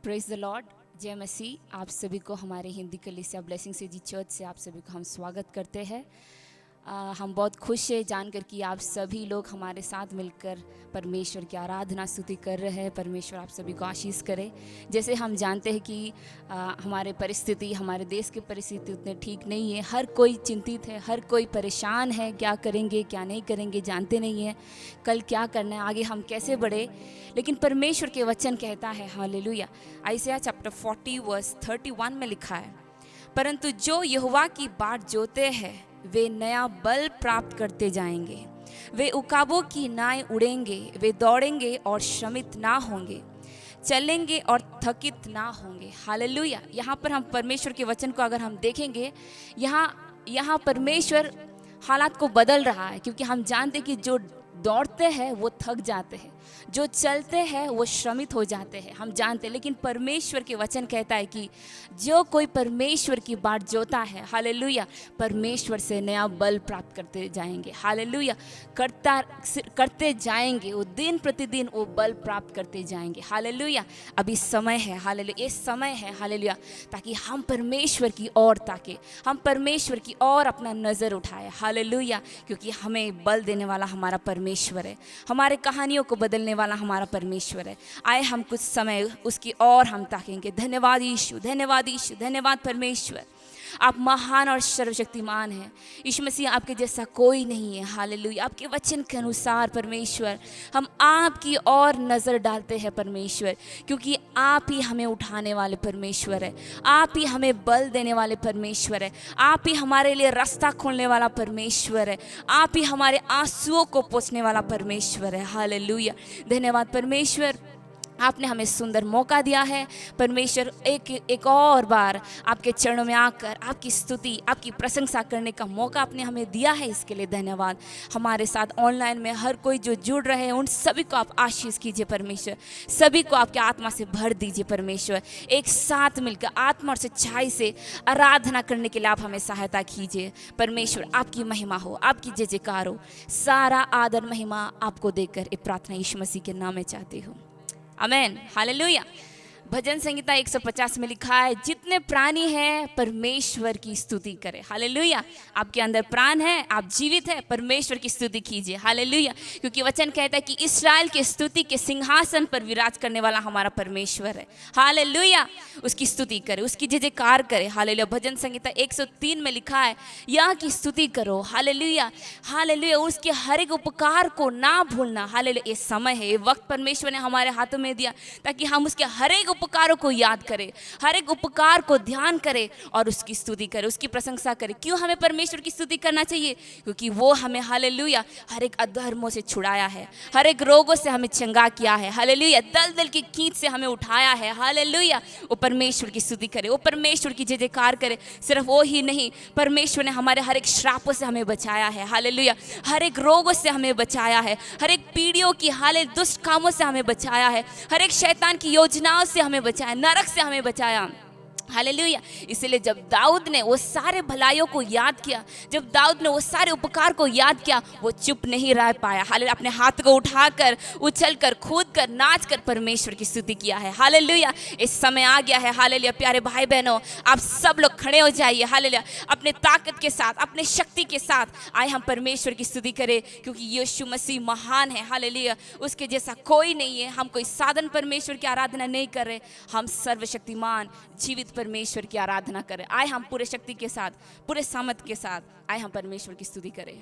Praise the Lord, जय मसीह। आप सभी को हमारे हिंदी कलीसिया ब्लेसिंग सिटी चर्च से आप सभी को हम स्वागत करते हैं। हम बहुत खुश हैं जानकर कि आप सभी लोग हमारे साथ मिलकर परमेश्वर की आराधना स्तुति कर रहे हैं। परमेश्वर आप सभी को आशीष करे। जैसे हम जानते हैं कि हमारे परिस्थिति, हमारे देश की परिस्थिति उतने ठीक नहीं है। हर कोई चिंतित है, हर कोई परेशान है। क्या करेंगे क्या नहीं करेंगे जानते नहीं हैं, कल क्या करना है, आगे हम कैसे बढ़े। लेकिन परमेश्वर के वचन कहता है, हालेलुया, आइसिया चैप्टर 40 वर्स 31 में लिखा है, परंतु जो यहोवा की बाट जोते हैं वे नया बल प्राप्त करते जाएंगे। वे उकाबों की नाई उड़ेंगे, वे दौड़ेंगे और श्रमित ना होंगे, चलेंगे और थकित ना होंगे। हालेलुया। यहाँ पर हम परमेश्वर के वचन को अगर हम देखेंगे, यहाँ परमेश्वर हालात को बदल रहा है, क्योंकि हम जानते कि जो दौड़ते हैं वो थक जाते हैं, जो चलते हैं वो श्रमित हो जाते हैं, हम जानते हैं। लेकिन परमेश्वर के वचन कहता है कि जो कोई परमेश्वर की बाट जोता है, हालेलुया, परमेश्वर से नया बल प्राप्त करते जाएंगे। हालेलुया, करते जाएंगे, वो दिन प्रतिदिन वो बल प्राप्त करते जाएंगे। हालेलुया। अभी समय है, हालेलुया, ये समय है, हालेलुया, ताकि हम परमेश्वर की ओर ताके, हम परमेश्वर की ओर अपना नज़र उठाए। हालेलुया, क्योंकि हमें बल देने वाला हमारा परमेश्वर है, हमारे कहानियों को बदलने वाला हमारा परमेश्वर है। आए हम कुछ समय उसकी ओर हम ताकेंगे। धन्यवाद यीशु, धन्यवाद यीशु, धन्यवाद परमेश्वर, आप महान और सर्वशक्तिमान हैं। यीशु मसीह, आपके जैसा कोई नहीं है। हालेलुया। आपके वचन के अनुसार परमेश्वर हम आपकी ओर नज़र डालते हैं परमेश्वर, क्योंकि आप ही हमें उठाने वाले परमेश्वर है, आप ही हमें बल देने वाले परमेश्वर है, आप ही हमारे लिए रास्ता खोलने वाला परमेश्वर है, आप ही हमारे आंसुओं को पोंछने वाला परमेश्वर है। हालेलुया। धन्यवाद परमेश्वर, आपने हमें सुंदर मौका दिया है परमेश्वर, एक और बार आपके चरणों में आकर आपकी स्तुति, आपकी प्रशंसा करने का मौका आपने हमें दिया है। इसके लिए धन्यवाद। हमारे साथ ऑनलाइन में हर कोई जो जुड़ रहे हैं, उन सभी को आप आशीष कीजिए परमेश्वर, सभी को आपके आत्मा से भर दीजिए परमेश्वर। एक साथ मिलकर आत्मा और सच्चाई से आराधना करने के लिए आप हमें सहायता कीजिए परमेश्वर। आपकी महिमा हो, आपकी जय जयकार हो। सारा आदर महिमा आपको देकर ये प्रार्थना यीशु मसीह के नाम में चाहती हूँ, आमेन। हालेलुया। भजन संहिता 150 में लिखा है, जितने प्राणी हैं परमेश्वर की स्तुति करें। हालेलुया। आपके अंदर प्राण है, आप जीवित है, परमेश्वर की स्तुति कीजिए। हालेलुया। क्योंकि वचन कहता है कि इस्राएल के स्तुति के सिंहासन पर विराज करने वाला हमारा परमेश्वर है। हालेलुया। उसकी स्तुति करें, उसकी जय जयकार करें। हालेलुया। भजन संहिता 103 में लिखा है, यह की स्तुति करो। Hallelujah, hallelujah. उसके हर एक उपकार को ना भूलना। हालेलुया। ये समय है, ये वक्त परमेश्वर ने हमारे हाथों में दिया ताकि हम उसके हर एक उपकारों को याद करें, हर एक उपकार को ध्यान करें और उसकी स्तुति करें, उसकी प्रशंसा करें। क्यों हमें परमेश्वर की स्तुति करना चाहिए? क्योंकि वो हमें, हालेलुया, हर एक अधर्मों से छुड़ाया है, हर एक रोगों से हमें चंगा किया है। हालेलुया। दलदल की कीच से हमें उठाया है। हालेलुया। वो परमेश्वर की स्तुति करे, वो परमेश्वर की जय जयकार करे। सिर्फ वो ही नहीं, परमेश्वर ने हमारे हर एक श्रापों से हमें बचाया है। हालेलुया। हर एक रोगों से हमें बचाया है, हर एक पीढ़ियों की दुष्ट कामों से हमें बचाया है, हर एक शैतान की योजनाओं से हमें बचाया, नरक से हमें बचाया। हालेलुया। इसलिए जब दाऊद ने वो सारे भलाइयों को याद किया, जब दाऊद ने वो सारे उपकार को याद किया, वो चुप नहीं रह पाया। हालेलुया। अपने हाथ को उठाकर, उछलकर, कूदकर, नाचकर परमेश्वर की स्तुति किया है। हालेलुया। इस समय आ गया है। हालेलुया। प्यारे भाई बहनों, आप सब लोग खड़े हो जाइए। हालेलुया। अपने ताकत के साथ, अपने शक्ति के साथ आए हम परमेश्वर की स्तुति करें, क्योंकि यीशु मसीह महान है। हालेलुया। उसके जैसा कोई नहीं है। हम कोई साधन परमेश्वर की आराधना नहीं कर रहे, हम सर्वशक्तिमान जीवित परमेश्वर की आराधना करें। आए हम पूरे शक्ति के साथ, पूरे सामर्थ के साथ आए हम परमेश्वर की स्तुति करें।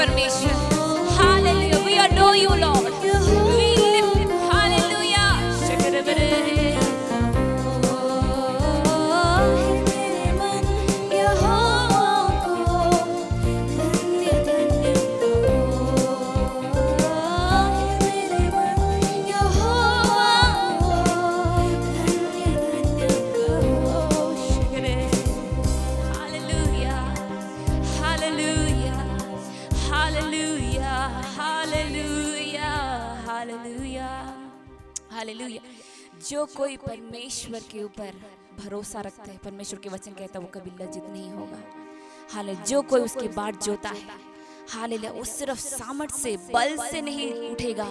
परमेश्वर। Hallelujah, we adore you Lord, we lift you, hallelujah. Hallelujah. जो कोई परमेश्वर के ऊपर भरोसा रखता है, परमेश्वर के वचन कहता है वो कभी लज्जित नहीं होगा। हालेलुया। जो कोई उसकी बाट जोता है, हालेलुया, वो सिर्फ सामर्थ से, बल से नहीं उठेगा,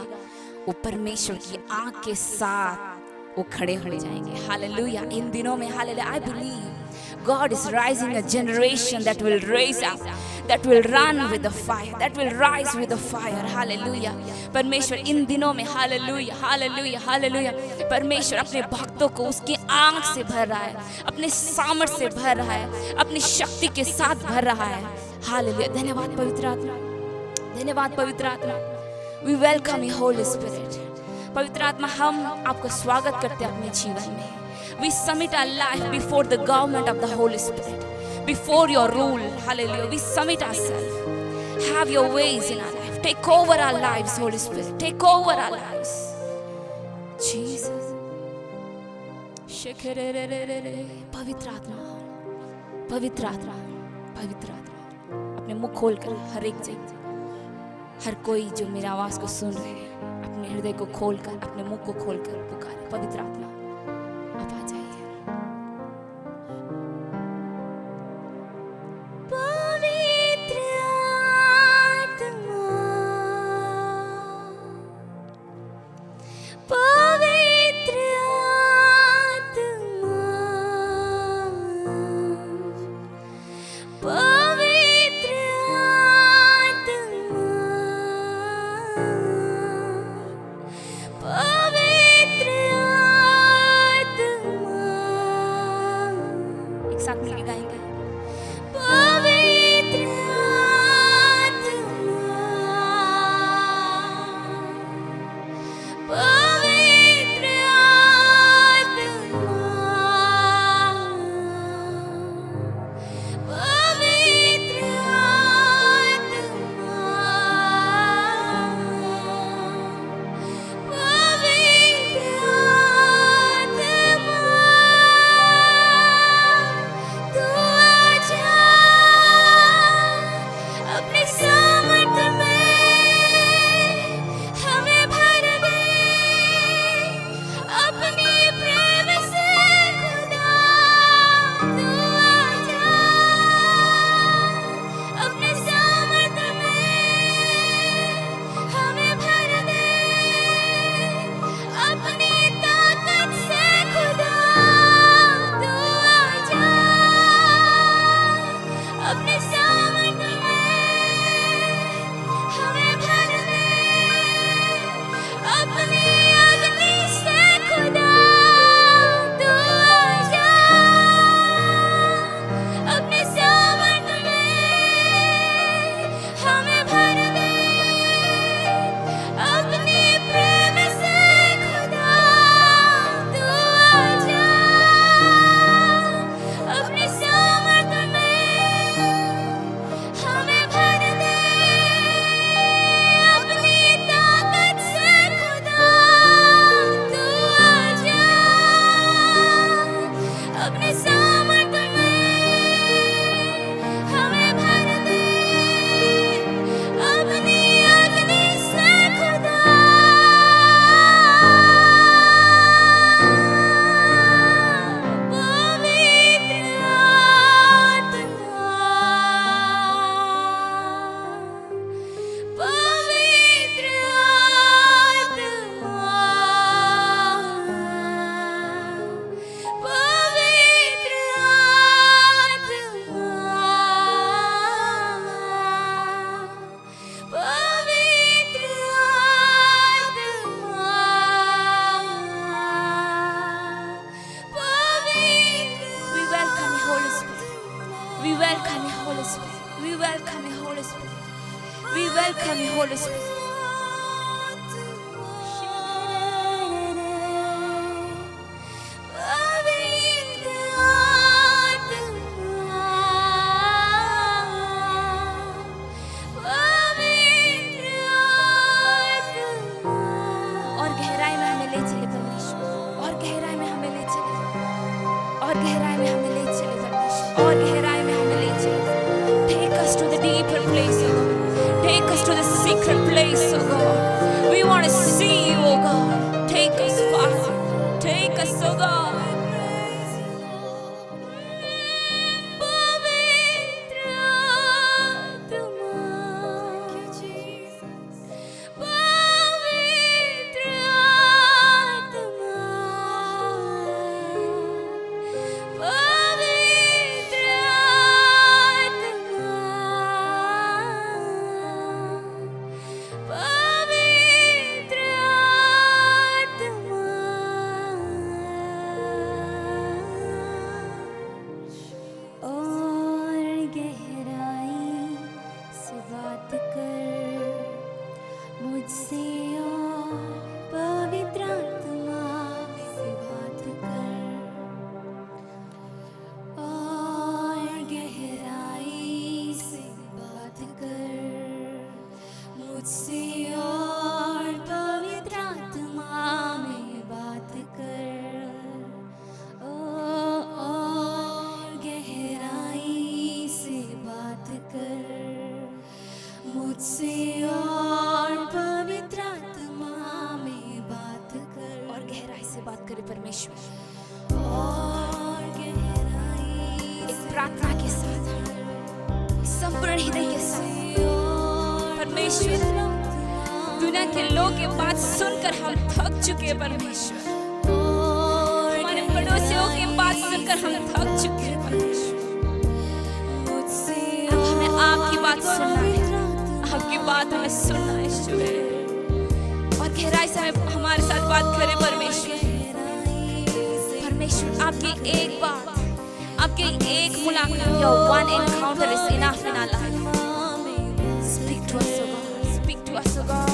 वो परमेश्वर की आंख के साथ वो खड़े हो जाएंगे। हालेलुया। इन दिनों में hallelujah, I believe God is rising a generation that will raise up, that will run with the fire, that will rise with the fire. Hallelujah. परमेश्वर इन दिनों में हालेलुया हालेलुया हालेलुया, परमेश्वर अपने भक्तों को उसकी आंख से भर रहा है, अपने सामर्थ से भर रहा है, अपनी शक्ति के साथ भर रहा है। हालेलुया। धन्यवाद पवित्र आत्मा, धन्यवाद पवित्र आत्मा। We welcome you Holy Spirit। पवित्र आत्मा, हम आपका स्वागत करते हैं अपने जीवन में। We submit our life before the government of the Holy Spirit, before your rule. Hallelujah. We submit ourselves. Have your ways in our life. Take over our lives, Holy Spirit. Take over our lives. Jesus. पवित्र आत्मा, पवित्र आत्मा, पवित्र आत्मा, अपने मुख खोलकर हर एक जगह, हर कोई जो मेरी आवाज को सुन रहे हैं, अपने हृदय को खोलकर, अपने मुख को खोलकर पुकारे। पवित्र आत्मा आप आ जाइए। We welcome you, Holy Spirit. और गहराई में हमें ले चले परमेश्वर, और गहराई में हमें ले चले, और गहराई में हमें ले चले परमेश्वर, और गहराई में हमें ले चले. Take us to the deeper place, oh God. Take us to the secret place, oh God. We want to see you, oh God. Take us, Father. Take us, oh God. प्रार्थना के साथ, संपूर्ण हृदय के साथ, परमेश्वर, दुनिया के लोग ये बात सुनकर हम थक चुके हैं परमेश्वर. हमारे पड़ोसियों की बात सुनकर हम थक चुके हैं परमेश्वर. अब हमें आपकी बात सुनना है, आपकी बात हमें सुनना है ईश्वर. और गहराई से हमारे साथ बात करें परमेश्वर. परमेश्वर, आपकी एक बात, आपकी एक मुलाकात, your one encounter is enough in our life. Speak to us, O God. Speak to us, O God.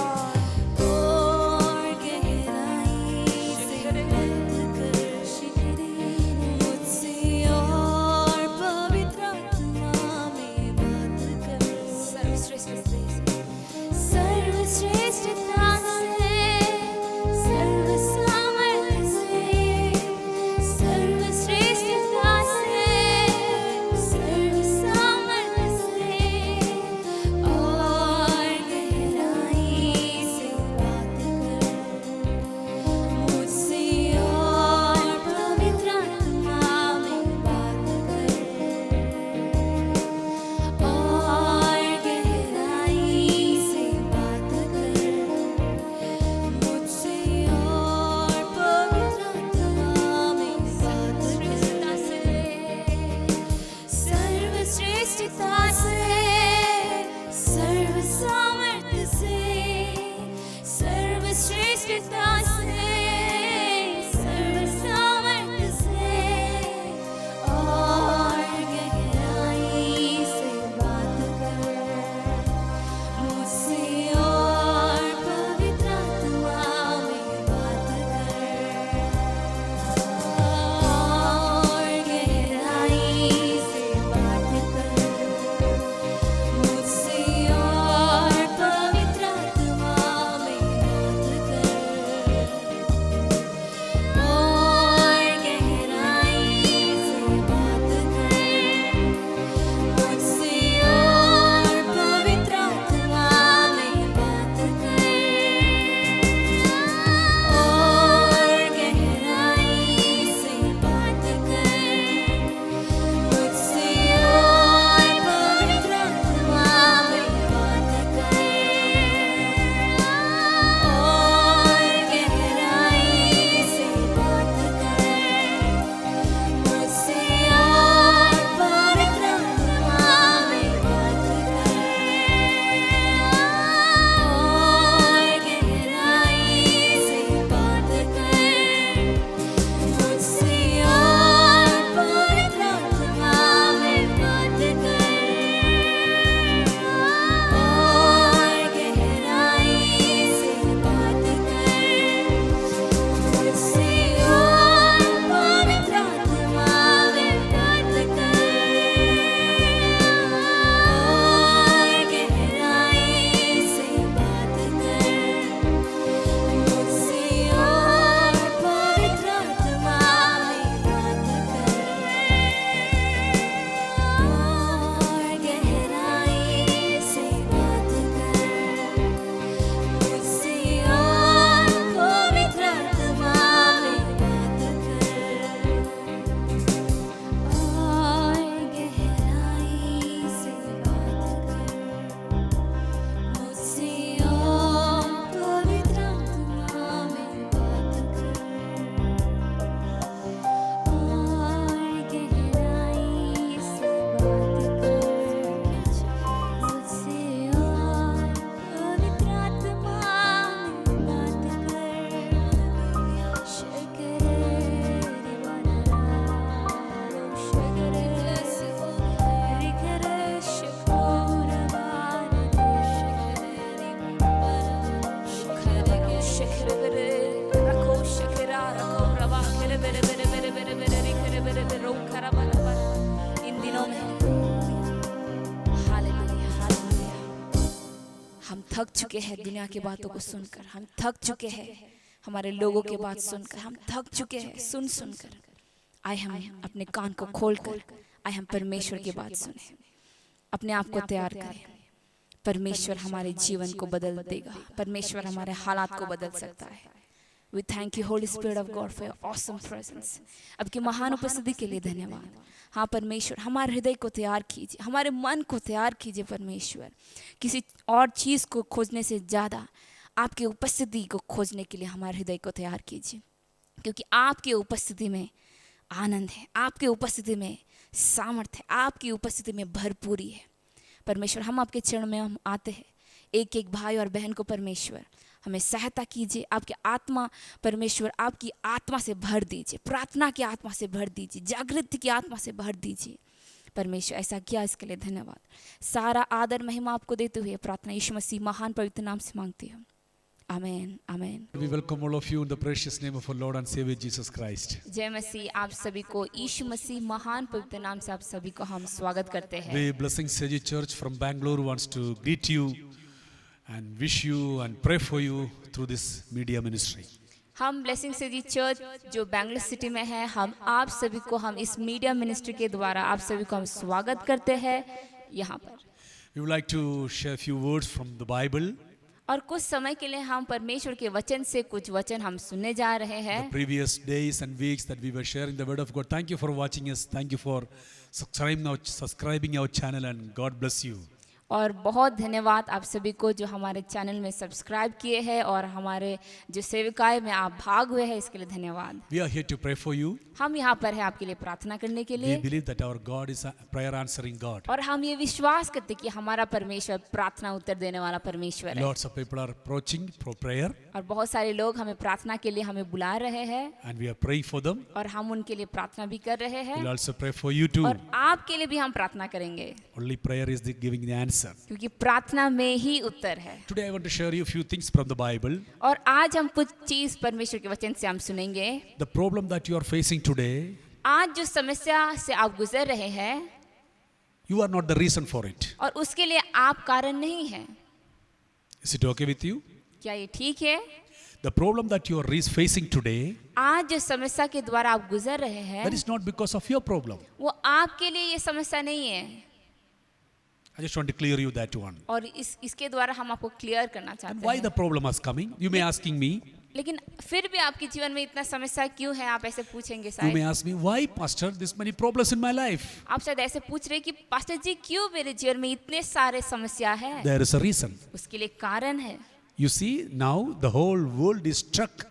थक चुके हैं दुनिया की बातों को सुनकर, हम थक चुके हैं हमारे लोगों की बात सुनकर, हम थक चुके हैं सुन सुनकर। आए हम अपने कान को खोलकर, आए हम परमेश्वर की बात सुने, अपने आप को तैयार करें। परमेश्वर हमारे जीवन को बदल देगा, परमेश्वर हमारे हालात को बदल सकता है। We thank you, Holy Spirit of God, for your awesome presence. अब की महान उपस्थिति के लिए धन्यवाद। हाँ परमेश्वर, हमारे हृदय को तैयार कीजिए, हमारे मन को तैयार कीजिए परमेश्वर। किसी और चीज़ को खोजने से ज़्यादा आपकी उपस्थिति को खोजने के लिए हमारे हृदय को तैयार कीजिए, क्योंकि आपकी उपस्थिति में आनंद है, आपकी उपस्थिति में सामर्थ्य है, आपकी उपस्थिति में भरपूरी है। परमेश्वर, हम आपके चरण में हम आते हैं, एक एक भाई और बहन को परमेश्वर हमें सहायता कीजिए। आपकी आत्मा परमेश्वर, आपकी आत्मा से भर दीजिए, प्रार्थना की आत्मा से भर दीजिए, जागृति की आत्मा से भर दीजिए। परमेश्वर ऐसा किया, इसके लिए धन्यवाद। सारा आदर महिमा आपको देते हुए प्रार्थना यीशु मसीह महान पवित्र नाम से मांगती हूँ, आमेन आमेन। We welcome all of you in the precious name of our Lord and Savior Jesus Christ. जय मसीह। आप सभी को यीशु मसीह महान पवित्र नाम से आप सभी को हम स्वागत करते हैं। The Blessing Seji Church from Bangalore wants to greet you and wish you and pray for you through this media ministry. हम ब्लेसिंग सेजी चर्च जो बैंगलोर सिटी में है, हम आप सभी को हम इस मीडिया मिनिस्ट्री के द्वारा आप सभी को हम स्वागत करते हैं यहाँ पर। We would like to share a few words from the Bible. और कुछ समय के लिए हम परमेश्वर के वचन से कुछ वचन हम सुनने जा रहे हैं। The previous days and weeks that we were sharing the word of God. Thank you for watching us. Thank you for subscribing our channel and God bless you. और बहुत धन्यवाद आप सभी को जो हमारे चैनल में सब्सक्राइब किए हैं और हमारे जो सेविकाएं में आप भाग हुए हैं, इसके लिए धन्यवाद। We are here to pray for you. हम यहाँ पर हैं आपके लिए प्रार्थना करने के लिए। We believe that our God is a prayer answering God. और हम ये विश्वास करते कि हमारा परमेश्वर प्रार्थना उत्तर देने वाला परमेश्वर है। Lots of people are approaching for prayer. और बहुत सारे लोग हमें प्रार्थना के लिए हमें बुला रहे हैं। And we are praying for them. और हम उनके लिए प्रार्थना भी कर रहे हैं। We'll also pray for you too. और आपके लिए भी हम प्रार्थना करेंगे। Only prayer is giving the answer. क्योंकि प्रार्थना में ही उत्तर है। Today I want to share you a few things from the Bible. और आज हम कुछ चीज परमेश्वर के वचन से हम सुनेंगे। The problem that you are facing today, आज जो समस्या से आप गुजर रहे हैं, you are not the reason for it. और उसके लिए आप कारण नहीं हैं। Is it okay with you? क्या ये ठीक है? The problem that you are facing today, आज जो समस्या के द्वारा आप गुजर रहे हैं, that is not because of your problem. वो आपके लिए ये समस्या नहीं है। I just want to clear you that one. और इसके द्वारा हम आपको क्लियर करना And चाहते why हैं। the problem is coming? You may asking me. लेकिन फिर भी आपके जीवन में इतना समस्या क्यों है, आप ऐसे पूछेंगे You may शायद। ask me, why, Pastor, this many problems in my life? आप शायद ऐसे पूछ रहे कि पास्टर जी क्यों मेरे जीवन में इतने सारे समस्या है। There is a reason. उसके लिए कारण है। You see, now the whole world is struck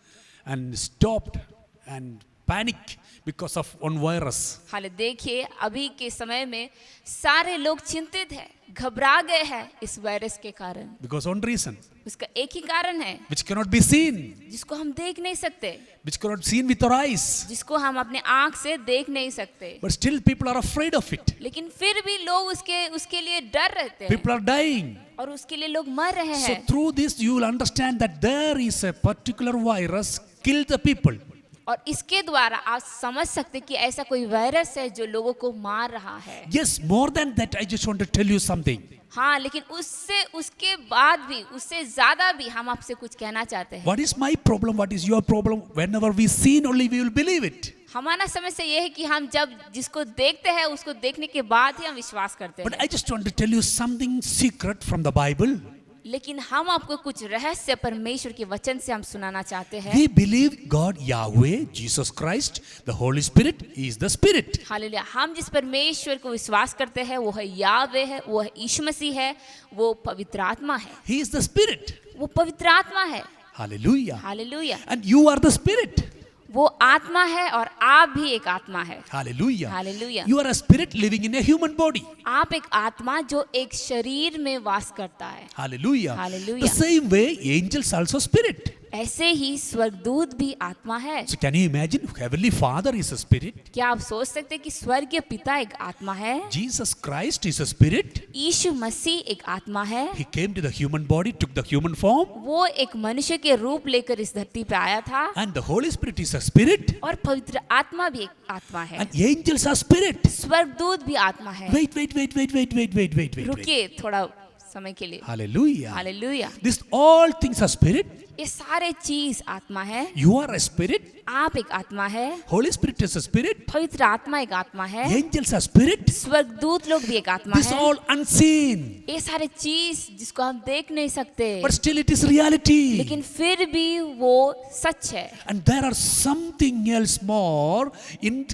and stopped and panic because of one virus. हाल देखिए, अभी के समय में सारे लोग चिंतित हैं, घबरा गए हैं इस वायरस के कारण। Because one reason, उसका एक ही कारण है which cannot be seen, जिसको हम देख नहीं सकते, which cannot seen with our eyes. जिसको हम अपने आंख से देख नहीं सकते। But still people are afraid of it. लेकिन फिर भी लोग उसके लिए डर रहते हैं People are dying. और उसके लिए लोग मर रहे So हैं। through this you will understand that there is a particular virus killed the people. और इसके द्वारा आप समझ सकते कि ऐसा कोई वायरस है जो लोगों को मार रहा है। Yes, more than that, I just want to tell you something. हाँ, लेकिन उसके बाद भी, उससे ज्यादा भी हम आपसे कुछ कहना चाहते हैं। What is my problem? What is your problem? Whenever we seen, only we will believe it. हमारा समस्या ये है कि हम जब जिसको देखते हैं उसको देखने के बाद ही हम विश्वास करते But हैं। I just want to tell you something secret from the Bible. लेकिन हम आपको कुछ रहस्य परमेश्वर के वचन से हम सुनाना चाहते हैं। We believe God, Yahweh, Jesus Christ, the Holy Spirit, He is the Spirit. Hallelujah. हम जिस परमेश्वर को विश्वास करते हैं वो है यावे है, वो है यीशु मसीह है, वो पवित्र आत्मा है। He is the Spirit. वो पवित्र आत्मा है। Hallelujah. Hallelujah. And you are the Spirit. वो आत्मा है और आप भी एक आत्मा है। Hallelujah. Hallelujah. You are a spirit living in a human body. आप एक आत्मा जो एक शरीर में वास करता है। Hallelujah. Hallelujah. The same way, angels also spirit. ऐसे ही स्वर्गदूत भी आत्मा है। So can you imagine? Heavenly Father is a spirit. क्या आप सोच सकते हैं कि स्वर्गीय पिता एक आत्मा है? Jesus Christ is a spirit. यीशु मसीह एक आत्मा है। He came to the human body, took the human form. वो एक मनुष्य के रूप लेकर इस धरती पे आया था। And the Holy Spirit is a spirit. और पवित्र आत्मा भी एक आत्मा है। And angels are spirit. स्वर्गदूत भी आत्मा है। Wait. रुकिए, थोड़ा समय के लिए। Hallelujah. Hallelujah. This all things are spirit. ये सारे चीज आत्मा है। You are a spirit. आप एक आत्मा है। Holy Spirit is a spirit. पवित्र आत्मा एक आत्मा है। Angels are spirit. स्वर्गदूत लोग भी एक आत्मा This है। all unseen. ये सारे चीज जिसको हम देख नहीं सकते, But still it is reality. लेकिन फिर भी वो सच है। And there are something else more in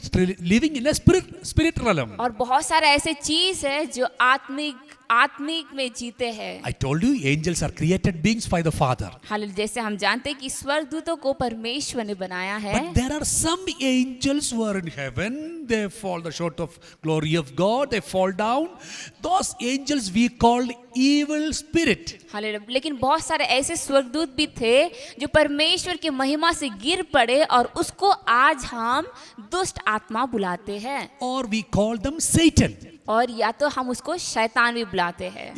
living in a spirit realm. और बहुत सारे ऐसे चीज है जो आत्मिक में जीते हैं। I told you angels are created beings by the Father. Hallelujah. जैसे हम जानते हैं कि स्वर्गदूतों को परमेश्वर ने बनाया है, But there are some angels who are in heaven, they fall short of glory of God, they fall down. Those angels we called evil spirit. Hallelujah. लेकिन बहुत सारे ऐसे स्वर्गदूत भी थे जो परमेश्वर की महिमा से गिर पड़े और उसको आज हम दुष्ट आत्मा बुलाते हैं, Or we call them Satan. और या तो हम उसको शैतान भी बुलाते हैं।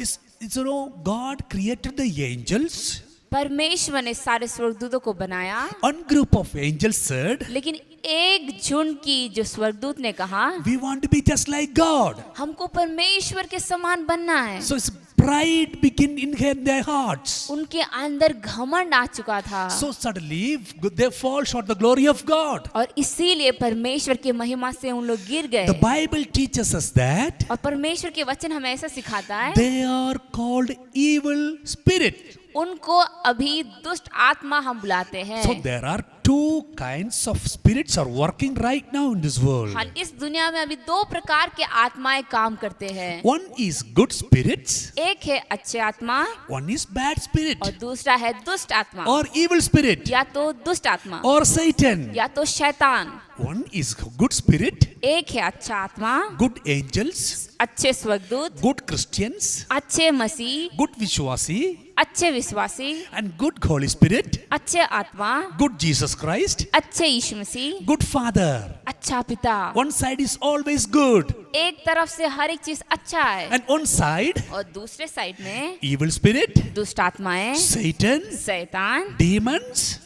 God created the angels. परमेश्वर ने सारे स्वर्गदूतों को बनाया, One group of angels said, लेकिन एक झुंड की जो स्वर्गदूत ने कहा, we want to be just like God. हमको परमेश्वर के समान बनना है। So it's pride begin in their hearts. उनके अंदर घमंड आ चुका था, So suddenly they fall short the glory of God. और इसीलिए परमेश्वर की महिमा से उन लोग गिर गए। The Bible teaches us that और परमेश्वर के वचन हमें ऐसा सिखाता है, they are called evil spirit. उनको अभी दुष्ट आत्मा हम बुलाते हैं। So there are two kinds of spirits are working right now in this world. हाल इस दुनिया में अभी दो प्रकार के आत्माएं काम करते हैं। One is good spirits, एक है अच्छे आत्मा one is bad spirit, और दूसरा है दुष्ट आत्मा, or evil spirit, या तो दुष्ट आत्मा or Satan. या तो शैतान। One is good spirit, एक है अच्छा आत्मा, good angels, अच्छे स्वर्गदूत, good Christians, अच्छे मसीह, good Vishwasi, अच्छे विश्वासी, and good Holy Spirit, अच्छे आत्मा, good Jesus Christ, अच्छे यीशु मसीह, good Father. अच्छा पिता। One side is always good, एक तरफ से हर एक चीज अच्छा है, and one side और दूसरे साइड में evil spirit, दुष्ट आत्माएं, Satan, शैतान, demons,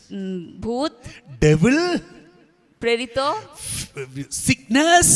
भूत, devil, प्रेरितों, sickness.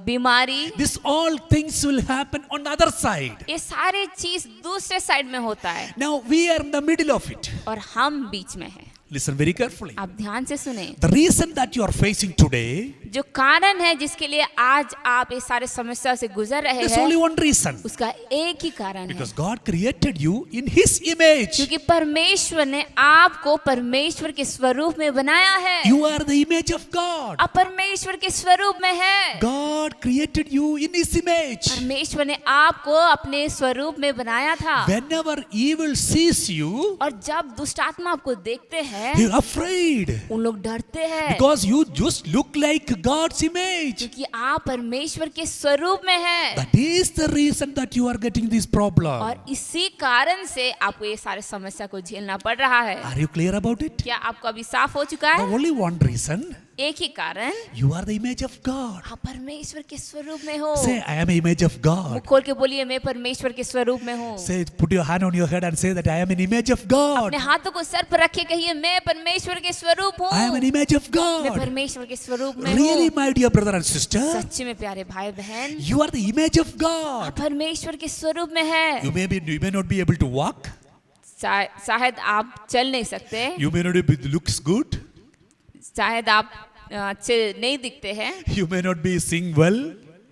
बीमारी, This all things will happen on the other side. ये सारे चीज दूसरे साइड में होता है, Now we are in the middle of it. और हम बीच में हैं। Listen very carefully. आप ध्यान से सुने। The reason that you are facing today, जो कारण है जिसके लिए आज आप इस सारे समस्या से गुजर रहे there's only हैं, one reason. उसका एक ही कारण है, Because God created you in His image. क्योंकि परमेश्वर ने आपको परमेश्वर के स्वरूप में बनाया है। You are the image of God. आप परमेश्वर के स्वरूप में हैं। God created you in His image. परमेश्वर ने आपको अपने स्वरूप में बनाया था, Whenever evil sees you, और जब दुष्ट आत्मा आपको देखते हैं, they're afraid. उन लोग डरते हैं, Because you just look like God's image. क्योंकि आप परमेश्वर के स्वरूप में हैं। That is the reason that you are getting this problem. और इसी कारण से आपको ये सारे समस्या को झेलना पड़ रहा है। Are you clear about it? क्या आपको अभी साफ हो चुका The है? only one reason, एक ही कारण, you are the image of God. आप परमेश्वर के स्वरूप में हो। Say, I am an image of मुंह God. खोल के बोलिए, मैं परमेश्वर के स्वरूप में हूँ। Say, put your hand on your head and say that I am an image of God. अपने हाथों को सर पर रखे कहिए, मैं परमेश्वर के स्वरूप हूँ। I am an image of मैं God. परमेश्वर के स्वरूप में Really, हूँ। my dear brother and sister, सच्ची में प्यारे भाई बहन, you are the image of God. आप परमेश्वर के स्वरूप में हैं। You may not be able to walk. शायद आप चल नहीं सकते, You may not be looks good. शायद आप अच्छे नहीं दिखते हैं, You may not be sing well.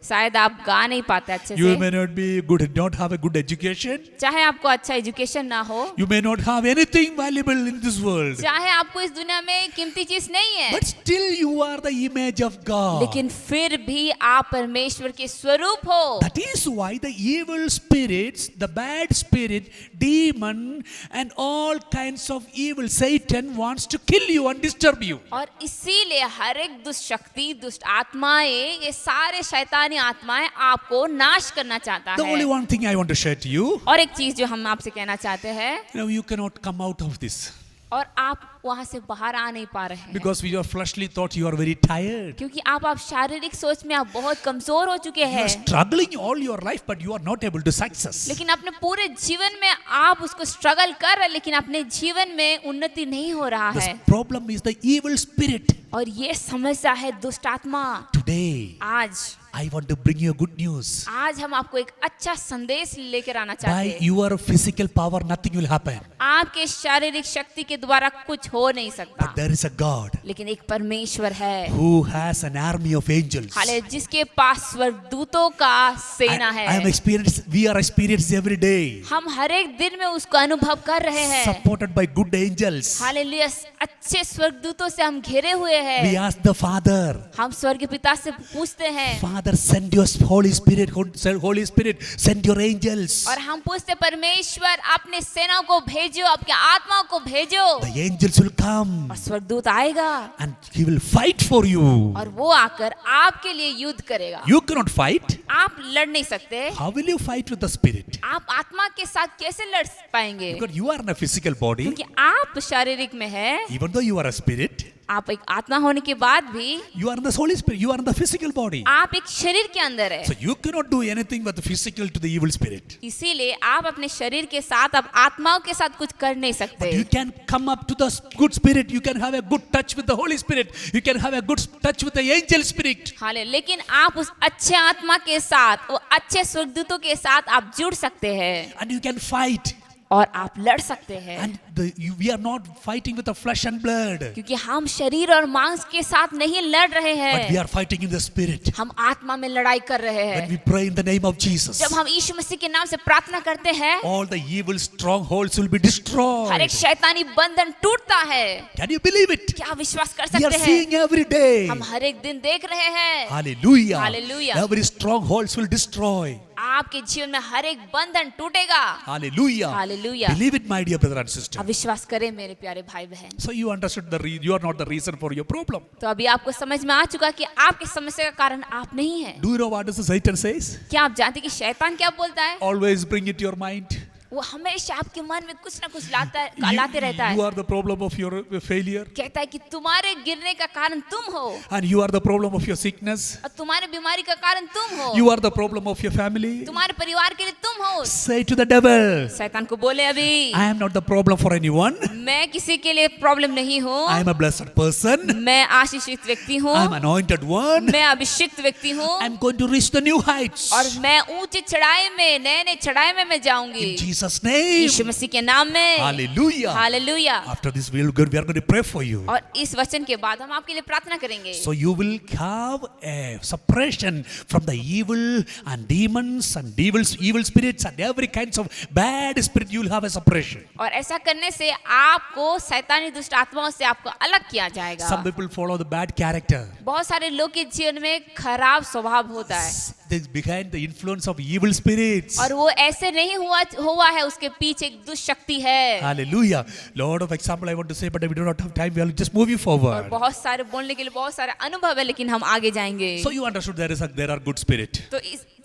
शायद आप गा नहीं पाते अच्छे You से, may not be good, not have a good education. चाहे आपको अच्छा एजुकेशन ना हो, You may not have anything valuable in this world. चाहे आपको इस दुनिया में कीमती चीज नहीं है, But still you are the image of God. लेकिन फिर भी आप परमेश्वर के स्वरूप हो। That is why the evil spirits, the bad spirit, demon, and all kinds of evil, Satan wants to kill you and disturb you. और इसीलिए हर एक दुष्ट शक्ति, दुष्ट आत्माएं, ये सारे शैतानी आत्माएं आपको नाश करना चाहता The only है। one thing I want to share to you, और एक चीज जो हम आपसे कहना चाहते हैं, you cannot come out of this और आप वहां से बाहर आ नहीं पा रहे हैं, because with your fleshly thought you are very tired. क्योंकि आप शारीरिक सोच में आप बहुत कमजोर हो चुके You हैं। are struggling all your life, but you are not able to success. लेकिन अपने पूरे जीवन में आप उसको स्ट्रगल कर रहे हैं, लेकिन अपने जीवन में उन्नति नहीं हो रहा The है। problem is the evil spirit. और ये समस्या है दुष्ट आत्मा। Today, आज I want to bring you good news. आज हम आपको एक अच्छा संदेश लेकर आना चाहते By हैं। your physical power, nothing will happen. आपके शारीरिक शक्ति के द्वारा कुछ हो नहीं सकता, But there is a God लेकिन एक परमेश्वर है who has an army of angels. हाले जिसके पास स्वर्गदूतों का सेना I am है। experienced, we are experienced every day, हम हर एक दिन में उसको अनुभव कर रहे हैं। supported by good angels. Hallelujah, अच्छे स्वर्गदूतों से हम घिरे हुए We हैं। ask the Father, हम स्वर्ग पिता से पूछते हैं Father, send your Holy Spirit, Holy Spirit, send your angels. और हम पूछते परमेश्वर अपने सेनाओं को भेजो, आपके आत्माओं को भेजो The angels will come और स्वर्गदूत आएगा and he will fight for you. और वो आकर आपके लिए युद्ध करेगा। You cannot fight. आप लड़ नहीं सकते। How will you fight with the Spirit? आप आत्मा के साथ कैसे लड़ पाएंगे? Because you are in a physical body, क्योंकि आप शारीरिक में है, even though you are a spirit, आप एक आत्मा होने के बाद भी you are in the Holy Spirit, you are in the physical body. आप एक शरीर के अंदर है। So you cannot do anything but the physical to the evil spirit. इसीलिए आप अपने शरीर के साथ, आप आत्माओं के साथ कुछ कर नहीं सकते। You can come up to the good spirit, you can have a good touch with the Holy Spirit, you can have a good touch with the angel spirit. हाले, लेकिन आप उस अच्छे आत्मा के साथ, वो अच्छे स्वर्गदूतों के साथ आप जुड़ सकते हैं And you can fight. और आप लड़ सकते हैं। And we are not fighting with the flesh and blood, क्योंकि हम शरीर और मांस के साथ नहीं लड़ रहे but we हैं, are fighting in the spirit. हम आत्मा में लड़ाई कर रहे When हैं। we pray in the name of Jesus, जब हम यीशु मसीह के नाम से प्रार्थना करते हैं, all the evil strongholds will be her destroyed. एक शैतानी बंधन टूटता है। Can you believe it? क्या विश्वास कर We are सकते हैं? seeing every day. हम हर एक दिन देख रहे हैं। Hallelujah. Hallelujah. Every strongholds will destroy. आपके जीवन में हर एक बंधन टूटेगा। Hallelujah. Hallelujah. Believe it, my dear brother and sister. आप विश्वास करें मेरे प्यारे भाई बहन। So you understood you are not the reason for your problem. तो अभी आपको समझ में आ चुका कि आपकी समस्या का कारण आप नहीं हैं। Do you know what does the Satan says? क्या आप जानते हैं कि शैतान क्या बोलता है? Always bring it to your mind. वो हमेशा आपके मन में कुछ ना कुछ लाते रहता You है। are the problem of your failure, कहता है कि तुम्हारे गिरने का कारण तुम हो and you are the problem of your sickness. और तुम्हारे बीमारी का कारण तुम हो, You are the problem of your family. तुम्हारे परिवार के लिए तुम हो। Say to the devil, शैतान को बोले अभी, I am not the problem for anyone. मैं किसी के लिए प्रॉब्लम नहीं हूँ, I am a blessed person. मैं आशीषित व्यक्ति हूँ, I am anointed one. मैं अभिषिक्त व्यक्ति हूँ I am going to reach the new heights. और मैं ऊंची चढ़ाई में, नए नए चढ़ाई में मैं जाऊंगी In Jesus' name. यीशु मसीह के नाम में। Hallelujah. Hallelujah. After this, we are going to pray for you. और इस वचन के बाद हम आपके लिए प्रार्थना करेंगे। So you will have a suppression from the evil and demons and evil spirits and every kinds of bad spirit. You will have a suppression. और ऐसा करने से आपको शैतानी दुष्ट आत्माओं से आपको अलग किया जाएगा। Some people follow the bad character. बहुत सारे लोग के जीवन में खराब स्वभाव होता है This is behind the influence of evil spirits. और वो ऐसे नहीं हुआ है, उसके पीछे एक दुष्ट शक्ति है। Hallelujah. Lot of example I want to say, but we do not have time. We are just moving और forward. बहुत सारे बोलने के लिए बहुत सारे अनुभव है, लेकिन हम आगे जाएंगे। So you understood there are good spirit.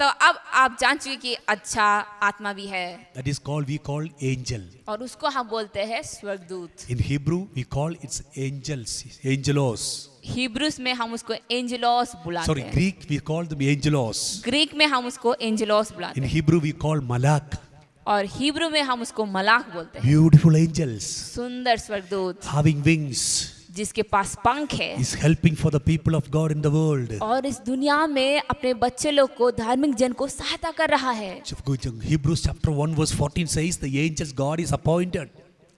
तो अब आप जान चुके कि अच्छा आत्मा भी है That is called, we call angel. और उसको हम बोलते हैं स्वर्गदूत। In Hebrew, we call it's angels, angelos. Hebrews में हम उसको एंजेलोस बुलाते Sorry, हैं। Greek, we call them angelos. Greek में हम उसको एंजेलोस बुलाते In हैं Hebrew, we call malak. और हिब्रू में हम उसको मलाक बोलते हैं। Beautiful angels, सुंदर स्वर्गदूत having wings, जिसके पास पंख है is helping for the people of God in the world. और इस दुनिया में अपने बच्चे लोग को, धार्मिक जन को सहायता कर रहा है। Hebrews chapter 1 verse 14 says the angels God is appointed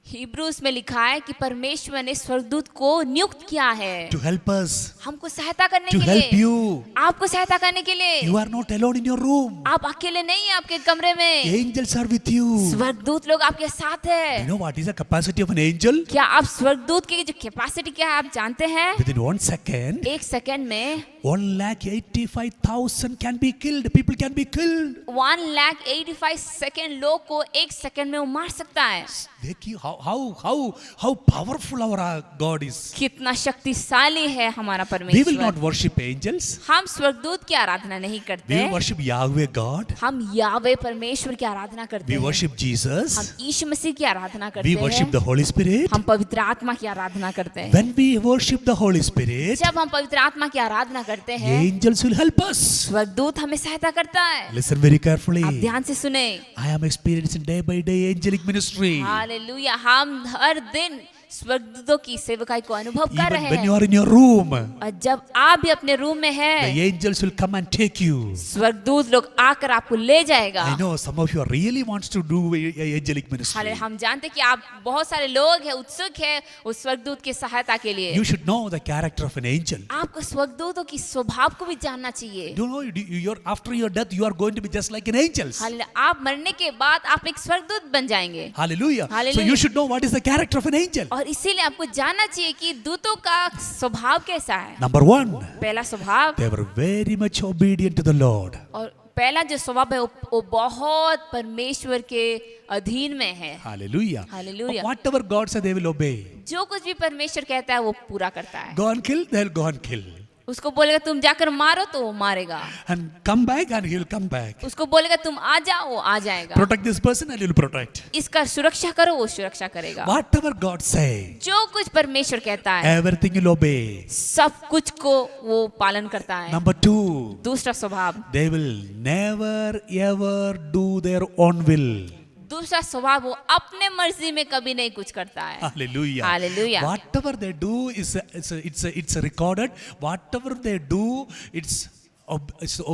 Hebrews में लिखा है कि परमेश्वर ने स्वर्गदूत को नियुक्त किया है to help us, हमको सहायता करने to के help लिए, you. आपको सहायता करने के लिए। You are not alone in your room. आप अकेले नहीं हैं आपके कमरे में, Angels are with you. स्वर्गदूत लोग आपके साथ You है। know what is the capacity of an angel? क्या आप स्वर्गदूत की जो कैपेसिटी क्या है आप जानते हैं? Within 1 second, एक सेकंड में 1,85,000 can be killed. People can be killed. 1,85,000 second लोग को एक सेकंड में वो मार सकता है। देखिए how powerful our God is. कितना शक्तिशाली है हमारा We will not परमेश्वर। worship angels. हम स्वर्गदूत की आराधना नहीं We करते, will worship Yahweh God. हम यावे परमेश्वर की आराधना करते We हैं। worship हम Jesus. यीशु मसीह की आराधना करते We worship हैं। the Holy Spirit. हम पवित्र आत्मा की आराधना करते हैं। When we worship the Holy Spirit, जब हम पवित्र आत्मा की आराधना करते the हैं, angels will help us. स्वर्गदूत हमें सहायता करता है। Listen very carefully. आप ध्यान से सुने। I am experiencing day by day angelic ministry. Hallelujah, हम हर दिन स्वर्गदूतों की सेवकाई को अनुभव कर Even रहे when you हैं। are in your room, और जब आप भी अपने रूम में the हैं, angels will come and take you. स्वर्गदूत लोग आकर आपको ले जाएगा। I know some of you are really wants to do angelic हाले ministry. हम जानते हैं कि आप बहुत सारे लोग हैं, उत्सुक हैं उस स्वर्गदूत की सहायता के लिए। You should know the character of an angel. आपको स्वर्गदूतों की स्वभाव को भी जानना चाहिए। You know, after your death, you are going to be just like an angel. हाले आप मरने के बाद आप एक स्वर्गदूत बन जाएंगे। Hallelujah. So Hallelujah. you should know what is the character of an angel. और इसीलिए आपको जानना चाहिए कि दूतों का स्वभाव कैसा है। Number one, पहला स्वभाव, they were very much obedient to the Lord. और पहला जो स्वभाव है वो बहुत परमेश्वर के अधीन में है। Hallelujah. Hallelujah. Whatever God said, they will obey. जो कुछ भी परमेश्वर कहता है वो पूरा करता है। Go and kill, they'll go and kill. उसको बोलेगा तुम जाकर मारो तो वो मारेगा। And come back, and he will come back. उसको बोलेगा तुम आ जाओ, वो आ जाएगा। Protect this person, and he will protect. इसका सुरक्षा करो, वो सुरक्षा करेगा। Whatever God say, जो कुछ परमेश्वर कहता है everything will obey. सब कुछ को वो पालन करता है। Number two, दूसरा स्वभाव, they will never ever do their own will. दूसरा स्वभाव वो अपने मर्जी में कभी नहीं कुछ करता है। Hallelujah. Hallelujah. Whatever they do it's recorded. Whatever they do, it's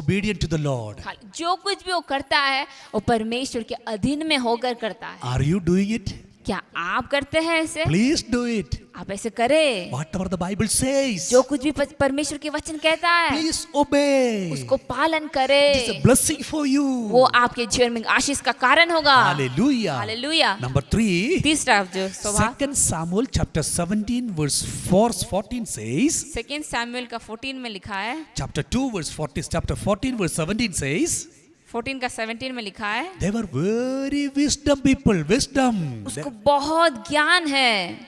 obedient to the Lord. जो कुछ भी वो करता है वो परमेश्वर के अधीन में होकर करता है। Are you doing it? क्या आप करते हैं ऐसे? Please do it. आप ऐसे करें। Whatever the Bible says, जो कुछ भी परमेश्वर के वचन कहता है please obey. उसको पालन It is a करें। blessing for you. वो आपके जीवन में आशीष का कारण होगा। Hallelujah. हालेलुया। Number three, तीसरा जो स्वभाव, 2 Samuel chapter 17 verse 14 says, 2 Samuel का 14 में लिखा है, chapter 2 verse 40, chapter 14 verse 17 says, 14 का 17 में लिखा है, they were very wisdom people, wisdom. उसको बहुत ज्ञान है,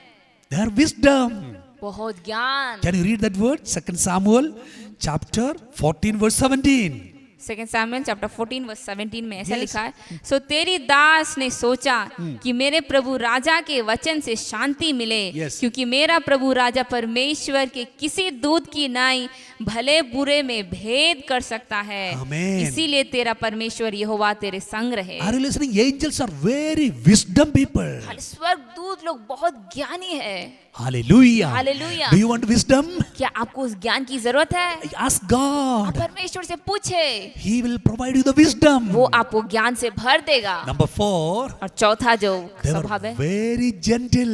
They are wisdom. बहुत ज्ञान। Can you read that word? 2 Samuel chapter 14 verse 17. 2 Samuel chapter 14 verse 17 में ऐसा Yes. लिखा है, सो तेरी दास ने सोचा कि मेरे प्रभु राजा के वचन से शांति मिले, Yes. क्योंकि मेरा प्रभु राजा परमेश्वर के किसी दूत की नाई भले बुरे में भेद कर सकता है। Amen. इसीलिए तेरा परमेश्वर यहोवा तेरे संग रहे। Are you listening? Angels are very wisdom people. स्वर्गदूत लोग बहुत ज्ञानी है। Hallelujah. Hallelujah. Do you want wisdom? क्या आपको उस ज्ञान की जरूरत है? Ask God. परमेश्वर से पूछे, He will provide you the wisdom. वो आपको ज्ञान से भर देगा। Number 4, और चौथा जो they स्वभाव were है, very gentle.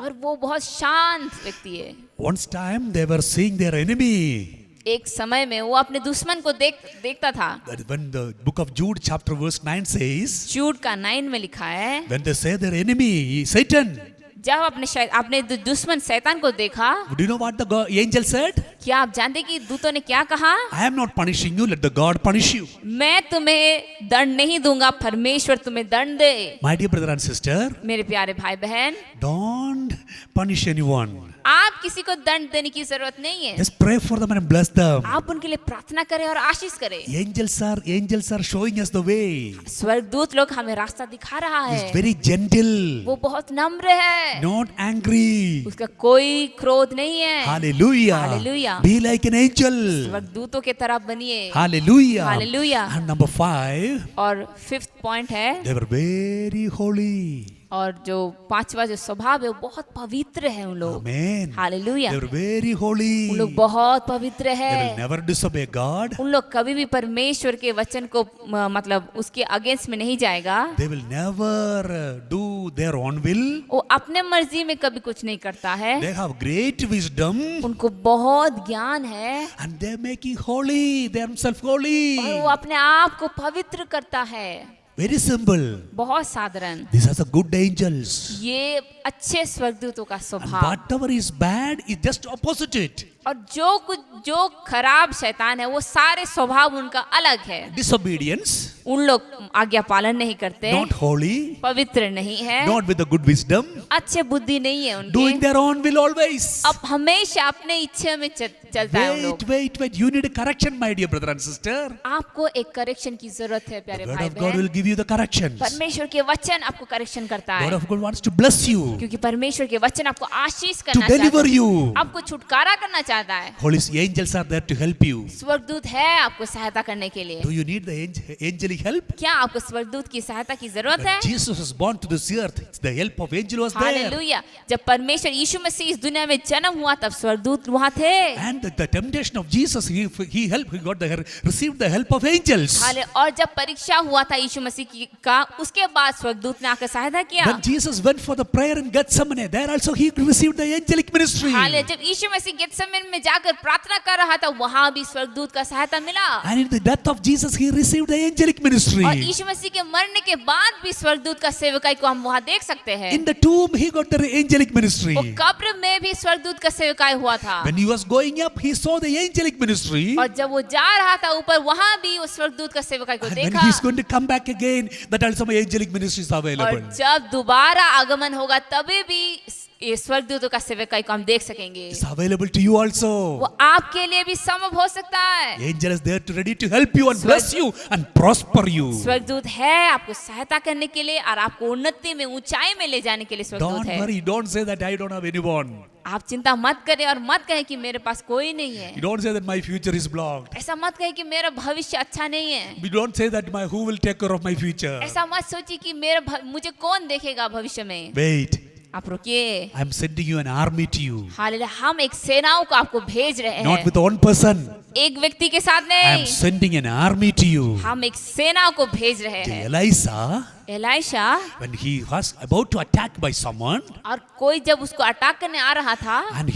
और वो बहुत शांत व्यक्ति है। Once time they were seeing their enemy. एक समय में वो अपने दुश्मन को देखता था। When the book of Jude chapter verse 9 says, जूड का 9 में लिखा है, when they say their enemy, Satan, जब अपने दुश्मन शैतान को देखा, do you know what the angel said? क्या आप जानते कि दूतों ने क्या कहा? I am not punishing you, let the God punish you. मैं तुम्हें दंड नहीं दूंगा, परमेश्वर तुम्हें दंड दे। My dear brother and sister, मेरे प्यारे भाई बहन, don't punish anyone. आप किसी को दंड देने की जरूरत नहीं है। Just pray for them and bless them. आप उनके लिए प्रार्थना करें और आशीष करें। Angels are showing us the way. स्वर्गदूत लोग हमें रास्ता दिखा रहा He's है। very gentle, वो बहुत नम्र है, not angry. उसका कोई क्रोध नहीं है। Hallelujah. Hallelujah. Be like an angel. स्वर्गदूतों के तरह बनिए। Hallelujah. Hallelujah. And number 5, और 5th पॉइंट है, they were very holy. और जो 5वां जो स्वभाव है वो बहुत पवित्र है उन लोग। Amen. Hallelujah. They were very holy. उन लोग बहुत पवित्र They will है। never disobey God. उन लोग कभी भी परमेश्वर के वचन को मतलब उसके अगेंस्ट में नहीं जाएगा। They will never do their own will. वो अपने मर्जी में कभी कुछ नहीं करता है। They have great wisdom उनको बहुत ज्ञान है and they are making holy themselves holy. और वो अपने आप को पवित्र करता है। Very simple. बहुत साधारण। These are the good angels. ये अच्छे स्वर्गदूतों का And स्वभाव। whatever is bad is just opposite it. और जो खराब शैतान है वो सारे स्वभाव उनका अलग है। Disobedience, उन लोग आज्ञा पालन नहीं करते, not holy, पवित्र नहीं है, not with the good wisdom, अच्छे बुद्धि नहीं है doing उनके, their own will always. अब हमेशा अपने इच्छा में चलता है उन लोग। Wait. You need a correction, my dear brother and sister. आपको एक करेक्शन की जरूरत है The प्यारे word भाई of God will बहन। give you the corrections. परमेश्वर के वचन आपको करेक्शन करता The word है, of God wants to bless you, क्योंकि परमेश्वर के वचन आपको आशीष to करना deliver चाहता है, you. आपको छुटकारा करना चाहता चाहता है। Holy angels are there to help you. स्वर्गदूत है आपको सहायता करने के लिए। Do you need the angelic help? क्या आपको स्वर्गदूत की सहायता की जरूरत When है? Jesus was born to this earth, the help of angel was there. Hallelujah. जब परमेश्वर यीशु मसीह इस दुनिया में जन्म हुआ तब स्वर्गदूत वहाँ थे। And the temptation of Jesus, he received the help of angels. और जब परीक्षा हुआ था यीशु मसीह की का, उसके बाद स्वर्गदूत ने आकर सहायता किया। When Jesus went for the prayer in Gethsemane, there also he received the angelic ministry. जब यीशु मसीह गेतसेमने में जाकर प्रार्थना कर रहा था वहाँ भी स्वर्गदूत का सहायता मिला। And in the death of Jesus, he received the angelic ministry. और यीशु मसीह के मरने के बाद भी स्वर्गदूत का सेवकाई को हम वहाँ देख सकते हैं। In the tomb, he got the angelic ministry. वो कब्र में भी स्वर्गदूत का सेवकाई हुआ था। When he was going up, he saw the angelic ministry. और जब वो जा रहा था ऊपर वहाँ भी उस स्वर्गदूत का सेवकाई को And when देखा। he is going to come back again, that also my angelic ministry is available. और जब दोबारा आगमन होगा तभी भी ये स्वर्गदूतों का सेवकाई को हम देख सकेंगे। It's available to you also. वो आपके लिए भी संभव हो सकता है। Angel is there to ready to help you and bless you and prosper you. स्वर्गदूत है आपको सहायता करने के लिए और आपको उन्नति में ऊंचाई में ले जाने के लिए स्वर्गदूत Don't है। worry. Don't say that I don't have anyone. आप चिंता मत करें और मत कहें कि मेरे पास कोई नहीं है। You don't say that my future is blocked. ऐसा मत कहें कि मेरा भविष्य अच्छा नहीं है। We don't say that who will take care of my future. ऐसा मत सोचिए कि मुझे कौन देखेगा भविष्य में। Wait. आप रुकिए। I'm sending you an army to you. Hallelujah, हम एक सेनाओं को आपको भेज रहे Not हैं। with one person. एक व्यक्ति के साथ I'm नहीं, sending an army to you. हम एक सेना को भेज रहे To हैं। Elisha, Elisha, when he was about to attack by someone, और कोई जब उसको अटैक करने आ रहा था and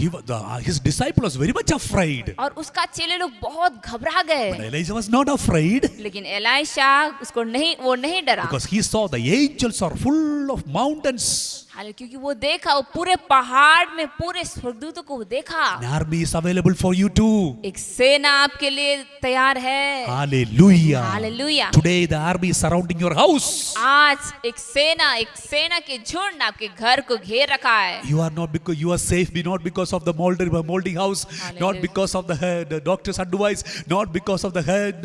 his disciple was very much afraid. और उसका चेले लोग बहुत घबरा गए, But Elijah was not afraid लेकिन एलाइशा वो नहीं डरा। because he saw the angels are full of mountains. हालांकि क्योंकि वो देखा, वो पूरे पहाड़ में पूरे स्वर्गदूतों को देखा। An army is available for you too. एक सेना आपके लिए तैयार है। Hallelujah. Hallelujah. Today the army is surrounding your house. आज एक सेना के झुंड आपके घर को घेर रखा है। You are safe not because of the moldy house, Hallelujah. not because of the doctor's advice, not because of the head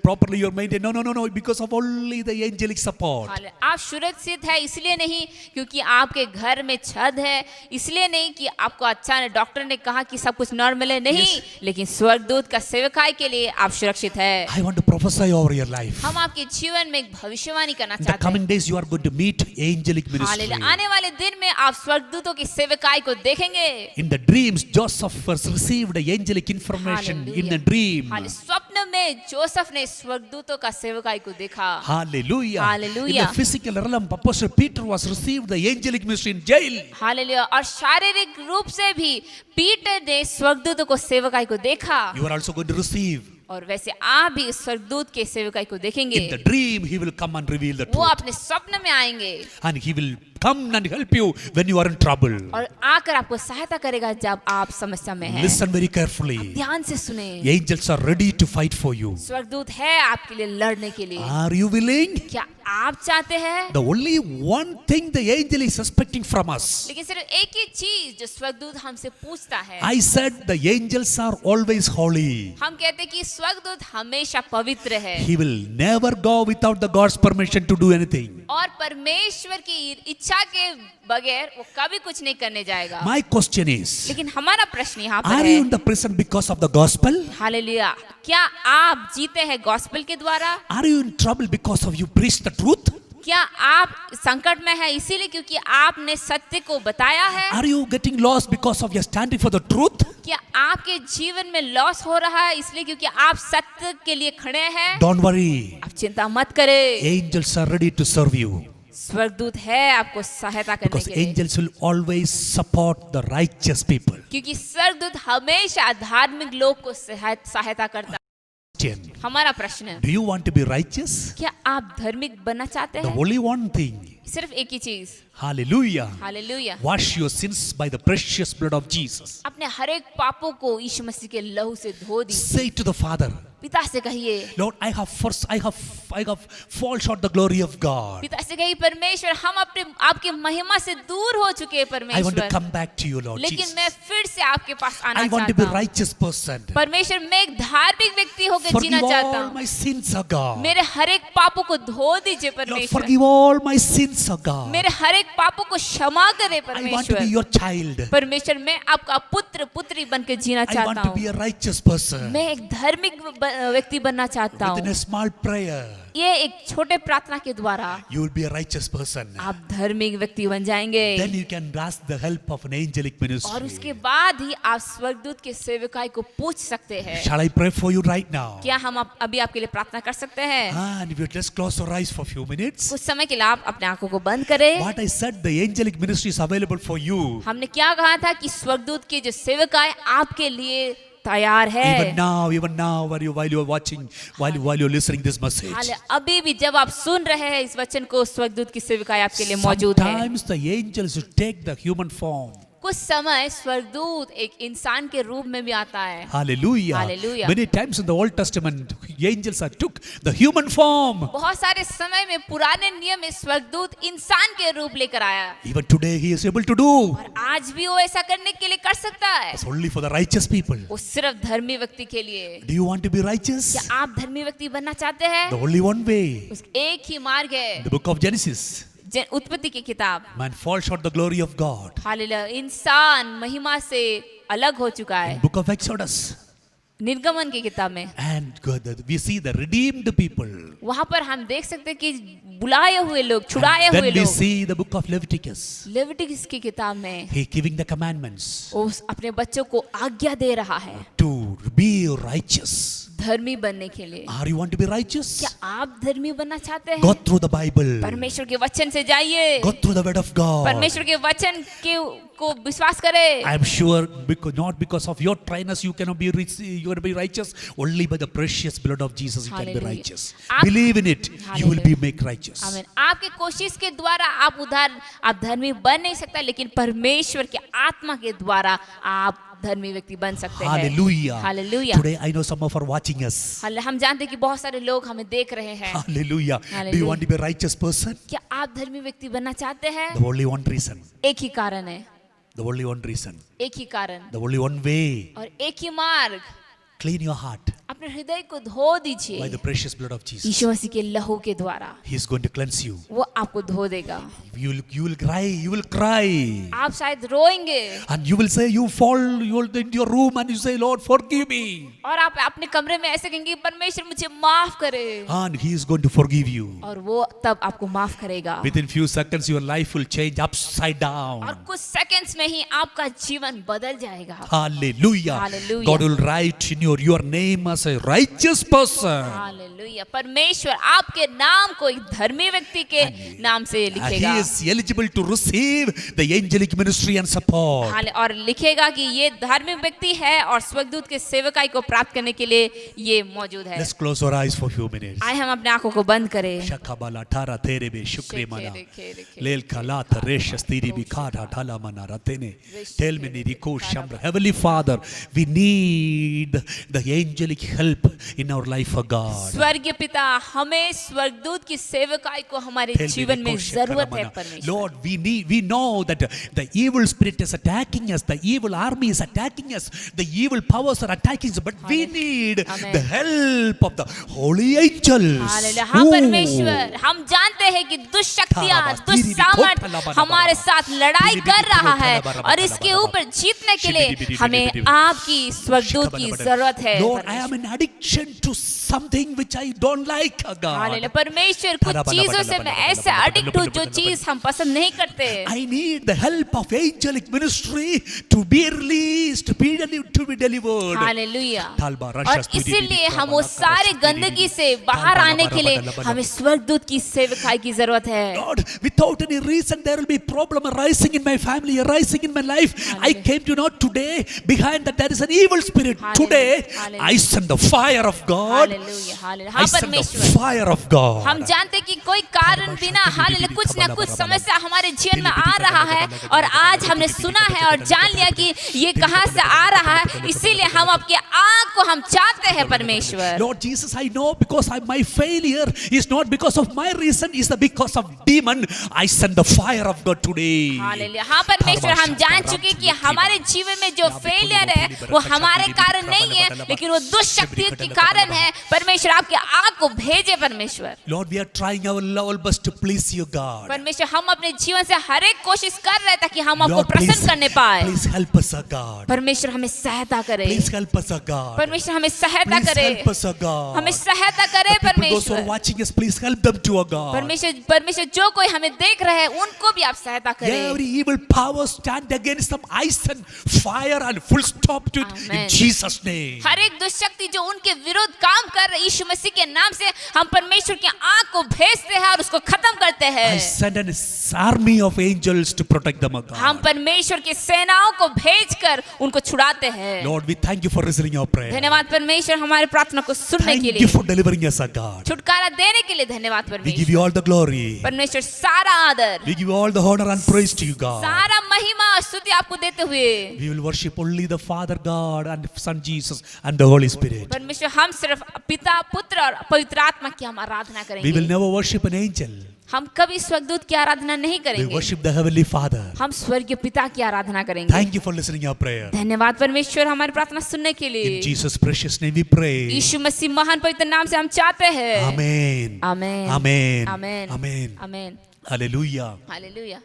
properly you're maintained. No, because of only the angelic support. आप सुरक्षित है इसलिए नहीं क्योंकि आपके घर में छत है, इसलिए नहीं कि आपको अच्छा डॉक्टर ने कहा कि सब कुछ नॉर्मल है, नहीं, लेकिन स्वर्गदूत का सेवकाई के लिए आप सुरक्षित है। I want to prophesy over your life. हम आपके जीवन में एक भविष्यवाणी करना In the चाहते coming हैं। days you are going to meet angelic ministry. Hallelujah. आने वाले दिन में आप स्वर्गदूतों की सेवकाई को देखेंगे। In the dreams Joseph was received the angelic information in a dream. स्वप्न में जोसेफ ने स्वर्गदूतों का सेवकाई को देखा। Hallelujah. Hallelujah. In the physical realm Apostle Peter was received the angelic ministry in jail. Hallelujah. और शारीरिक रूप से भी पीटर ने स्वर्गदूतों को सेवकाई को देखा। You are also going to receive. और वैसे आप भी स्वर्गदूत के सेवकाई को देखेंगे। In the dream he will come and reveal the वो truth. अपने स्वप्न में आएंगे And he will come and help you when you are in trouble. और आकर आपको सहायता करेगा जब आप समस्या में हैं। Listen very carefully. ध्यान से सुने। Angels are ready to fight for you. स्वर्गदूत है आपके लिए लड़ने के लिए। Are you willing? क्या आप चाहते हैं? The only one thing the angel is expecting from us. लेकिन सिर्फ एक ही चीज जो स्वर्गदूत हमसे पूछता है। I said the angels are always holy. हम कहते हैं कि स्वर्गदूत हमेशा पवित्र है He will never go without the God's permission to do anything. और परमेश्वर की इच्छा के बगैर वो कभी कुछ नहीं करने जाएगा। My question is, लेकिन हमारा प्रश्न यहाँ पर are है, you in the prison because of the gospel? Hallelujah, क्या आप जीते हैं गॉस्पेल के द्वारा? Are you in trouble because of you preach the truth? क्या आप संकट में हैं इसीलिए क्योंकि आपने सत्य को बताया है? Are you getting lost because of your standing for the truth? क्या आपके जीवन में लॉस हो रहा है इसलिए क्योंकि आप सत्य के लिए खड़े हैं? Don't worry. आप चिंता मत करें, Angels are ready to serve you. स्वर्गदूत है आपको सहायता करने Because के लिए। angels will always support the righteous people. क्योंकि स्वर्गदूत हमेशा धार्मिक लोग को सहायता करता है। हमारा प्रश्न है, Do you want to be righteous? क्या आप धार्मिक बनना चाहते The हैं? only one thing. सिर्फ एक ही चीज, Hallelujah. Hallelujah, Wash your sins by the precious blood of Jesus. अपने हर एक पापों को यीशु मसीह के लहू से धो दी। Say to the Father, पिता से कहिए, Lord, I have have fall short the glory of God. पिता से कही परमेश्वर हम अपने आपकी महिमा से दूर हो चुके हैं I want to परमेश्वर, come back to you, Lord लेकिन Jesus. मैं फिर से आपके पास आना I want to be चाहता हूँ। righteous person. परमेश्वर मैं एक धार्मिक व्यक्ति होकर जीना Forgive चाहता all हूँ। my sins, O God. मेरे हर एक पापों को धो दीजिए Lord, परमेश्वर, forgive all my sins, O God. मेरे हर एक पापों को क्षमा करे I want to परमेश्वर। be your child. परमेश्वर मैं आपका पुत्र पुत्री बन के जीना I चाहता want to हूँ। be a righteous person. मैं एक धार्मिक व्यक्ति बनना चाहता Within हूँ। a small prayer, ये एक छोटे प्रार्थना के द्वारा you will be a righteous person. आप धार्मिक व्यक्ति बन जाएंगे, Then you can ask the help of an angelic और ministry. उसके बाद ही आप स्वर्गदूत के सेवकाई को पूछ सकते हैं। Shall I pray for you right now? क्या हम अभी आपके लिए प्रार्थना कर सकते हैं? And if you just close your eyes for a few minutes. कुछ समय के लिए आप अपने आंखों को बंद करें। What I said, the angelic ministry is available for you. हमने क्या कहा था कि स्वर्गदूत के जो सेवकाई आपके लिए तैयार है। Even now, while you are watching, while you're listening this message. हाल अभी भी जब आप सुन रहे हैं इस वचन को, स्वर्गदूत की सेवकाई आपके लिए मौजूद है। Sometimes the angels take the human form. कुछ समय स्वर्गदूत एक इंसान के रूप में भी आता है। Hallelujah. Hallelujah. Many times in the Old Testament, the angels took the human form. बहुत सारे समय में पुराने नियम में स्वर्गदूत इंसान के रूप लेकर आया, Even today, he is able to do. और आज भी वो ऐसा करने के लिए कर सकता है। It's only for the righteous people. वो सिर्फ धर्मी व्यक्ति के लिए। Do you want to be righteous? क्या आप धर्मी व्यक्ति बनना चाहते हैं? The only one way. उस एक ही मार्ग है। The book of Genesis. उत्पत्ति की किताब। Man falls short the glory of God. Hallelujah, इंसान महिमा से अलग हो चुका है। Book of Exodus. निर्गमन की किताब में And we see the redeemed people. वहां पर हम देख सकते हैं कि बुलाए हुए लोग, छुड़ाए And हुए then we लोग। see the book of Leviticus. Leviticus की किताब में He giving the commandments वो अपने बच्चों को आज्ञा दे रहा है to be righteous. धर्मी बनने के लिए। Are you want to be righteous? क्या आप धर्मी बनना चाहते हैं? Go through the Bible. परमेश्वर के वचन से जाइए, Go through the word of God. परमेश्वर के वचन के को विश्वास करें। I am sure not because of your trainers you cannot be righteous. Only by the precious blood of Jesus you can be Hallelujah. righteous. आप- Believe in it, you will be Hallelujah. made righteous. आमीन। आपके कोशिश के द्वारा आप धर्मी बन नहीं सकता, लेकिन परमेश्वर के आत्मा के द्वारा आप धर्मी व्यक्ति बन सकते हैं। Hallelujah. Hallelujah. Today I know some of are watching us. हम जानते हैं कि बहुत सारे लोग हमें देख रहे हैं। Hallelujah. Do you Hallelujah. want to be a righteous person? क्या आप धर्मी व्यक्ति बनना चाहते हैं? The only one reason. एक ही कारण है, The only one reason. एक ही कारण The only one way. और एक ही मार्ग। Clean your heart अपने हृदय को धो by दीजिए the precious blood of Jesus. यीशु मसीह के लहू के द्वारा। He is going to cleanse you. वो आपको धो देगा। You will cry. You will cry. आप शायद रोएंगे And you will say, you fall, you will into your room and you say, Lord, forgive me. और आप अपने कमरे में ऐसे कहेंगे, परमेश्वर मुझे माफ करे, And He is going to forgive you. और वो तब आपको माफ करेगा। Within few seconds, your life will change upside और down. कुछ सेकंड्स में ही आपका जीवन बदल जाएगा। Hallelujah. Hallelujah. God will write in your name as a righteous person. Hallelujah. परमेश्वर आपके नाम को एक धर्मी व्यक्ति के नाम से And लिखेगा। He is eligible to receive the angelic ministry and support. और लिखेगा कि ये धार्मिक व्यक्ति है और स्वर्गदूत के सेवकाई को प्राप्त करने के लिए ये मौजूद है। Let's close our eyes for a few minutes. आए हम अपने आंखों को बंद करें। Shakabala tara terebe shukre mana. Shekere. Lel kalata resha stiri bikara thala mana ratene. Tell me niriko shambra. Heavenly Father, we need the angelic help in our life for God. स्वर्गीय पिता, हमें स्वर्गदूत की सेवकाई को हमारे Tell me जीवन में niriko जरूरत है shakaramana. परमेश्वर। Lord, we know that the evil spirit is attacking us, the evil army is attacking us, the evil powers are attacking us, but we need Amen. the help of the holy angels. Hallelujah. हाँ Ooh. परमेश्वर, हम जानते हैं कि दुष्ट शक्तियां, दुष्ट सामर्थ हमारे साथ लड़ाई कर रहा है, और इसके ऊपर जीतने के लिए हमें आपकी स्वर्गदूत की जरूरत है। Lord, I am in addiction to something which I don't like, God. Hallelujah. परमेश्र, कुछ चीजों से मैं ऐसे एडिक्ट हूँ जो चीज हम पसंद नहीं करते। I need the help of angelic ministry to be released, to be delivered. Hallelujah. Talba, और Russia, इसीलिए हम वो सारे गंदगी से बाहर आने के लिए हमें स्वर्गदूत की सेवकाई की जरूरत है। Lord, without any reason there will be problem arising in my family, arising in my life. I came to know today behind that there is an evil spirit. Hallelujah. Today Hallelujah. I send the fire of God. Hallelujah hallelujah. I हाँ send the परमेश्वर, fire of God. हम जानते हैं कि कोई कारण बिना hallelujah कुछ ना कुछ समस्या हमारे जीवन में आ रहा है, और आज हमने सुना है और जान लिया कि ये कहाँ से आ रहा है, इसीलिए हम आपकी आग को हम चाहते हैं परमेश्वर। Lord Jesus, I know because my failure is not because of my reason, is because of demon. I send the fire of God today. Hallelujah. हाँ परमेश्वर, हम जान चुके कि हमारे जीवन में जो फेलियर है वो हमारे कारण नहीं है, लेकिन वो दुष्ट शक्तियों के कारण है। परमेश्वर आपके आग को भेजे परमेश्वर। Lord, we are trying our level best to please you, God. परमेश्वर, हम अपने जीवन से हर एक कोशिश कर रहे हैं ताकि हम आपको Lord, प्रसन्न करने पाए। please help us, O God. परमेश्वर हमें सहायता करे, Please help us, O God. परमेश्वर हमें सहायता Please करे, help us, O God. हमें सहायता करे The people, those who are परमेश्वर। watching us, please help them too, O God. परमेश्वर परमेश्वर जो कोई हमें देख रहे हैं उनको भी आप सहायता करें। Every evil power stand against them. I send fire and full stop to it in Amen. Jesus' name. हर एक दुष्ट शक्ति जो उनके विरुद्ध काम कर रही, यीशु मसीह के नाम से हम परमेश्वर की आग को भेजते हैं और उसको खत्म करते हैं। I send an army of angels to protect them, O हम God. परमेश्वर की सेनाओं को भेजकर उनको छुड़ाते हैं। Lord, we thank you for listening our prayer. धन्यवाद परमेश्वर हमारे प्रार्थना को सुनने Thank के you लिए, for delivering us, O God. छुटकारा देने के लिए धन्यवाद We give परमेश्वर। you all the glory. परमेश्वर सारा आदर, We give you all the honor and praise to you, God. सारा महिमा और स्तुति आपको देते हुए We will worship only the Father God and Son Jesus and the Holy Spirit. परमेश्वर हम सिर्फ पिता, पुत्र और पवित्र आत्मा की हम आराधना We will करेंगे। never worship an angel. हम कभी स्वर्गदूत की आराधना नहीं We करेंगे, worship the Heavenly Father. हम स्वर्गीय पिता की आराधना करेंगे। Thank you for listening our prayer. धन्यवाद परमेश्वर हमारी प्रार्थना सुनने के In लिए। Jesus' precious name we pray. यीशु मसीह महान पवित्र नाम से हम चाहते हैं। Amen. Amen Amen. Amen Amen. Amen. Hallelujah. Hallelujah.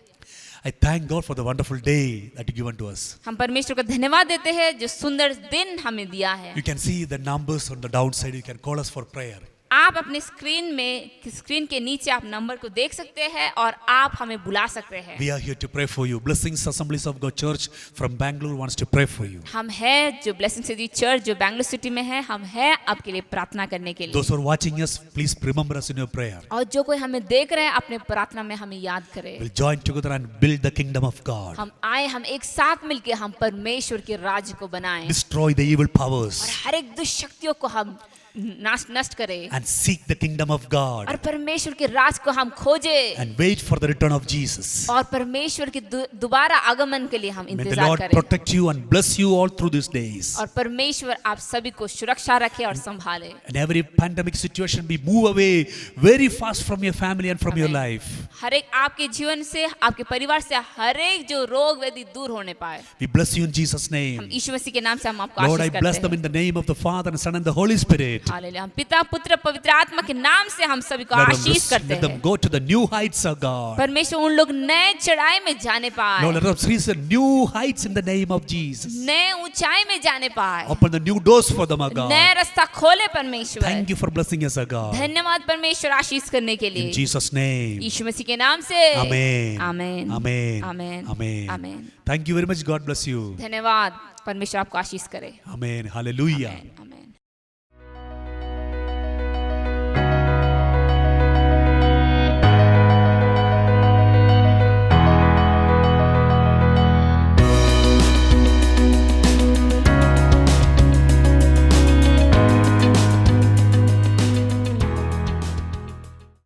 I thank God for the wonderful day that you given to us. हम परमेश्वर को धन्यवाद देते हैं जो सुंदर दिन हमें दिया है। You can see the numbers on the downside. You can call us for prayer. आप अपने स्क्रीन के नीचे आप नंबर को देख सकते हैं और आप हमें बुला सकते हैं। We are here to pray for you. Blessings Assemblies of God Church from Bangalore wants to pray for you. हम हैं जो ब्लेसिंग सिटी चर्च जो बैंगलोर सिटी में है, हम हैं आपके लिए प्रार्थना करने के लिए। Those who are watching us, please remember us in your prayer. और जो कोई हमें देख रहे हैं अपने प्रार्थना में हमें याद करें। We'll join together and build the kingdom of God. हम आए, हम एक साथ मिलके हम परमेश्वर के राज्य को बनाएं Destroy the evil और powers हर एक दुष्ट शक्तियों को हम नष्ट करें and seek the kingdom of और God परमेश्वर के राज को हम खोजें and wait for the return of Jesus. और परमेश्वर के दोबारा आगमन के लिए हम May the इंतजार Lord करें। protect you and bless you all through these days. और परमेश्वर आप सभी को सुरक्षा रखे और संभाले। And every pandemic situation be move away very fast from your family and from your life. हर एक आपके जीवन से, आपके परिवार से हर एक जो रोग व्याधि दूर होने पाए। We bless you in Jesus' हम name. यीशु मसीह के नाम से हम आपको Lord, I आशीष bless करते them हैं। in the name of the Father and Son and the Holy Spirit. Hallelujah. हम पिता, पुत्र, पवित्र आत्मा के नाम से हम सभी को आशीष करते Let them हैं। go to the new heights of God. परमेश्वर उन लोग नए चढ़ाई में जाने Lord, पाए, let us reach the new heights in the name of Jesus. नए ऊंचाई में जाने पाए, Open the new doors for them, O God. नए रास्ता खोले परमेश्वर। Thank you for blessing us, O God. धन्यवाद परमेश्वर आशीष करने के In लिए। Jesus' name. यीशु मसीह के नाम से Amen. Amen Amen. Amen Amen. Amen. Thank you very much. God bless you. धन्यवाद, परमेश्वर आपको आशीष करे। Amen. Hallelujah. आमेन।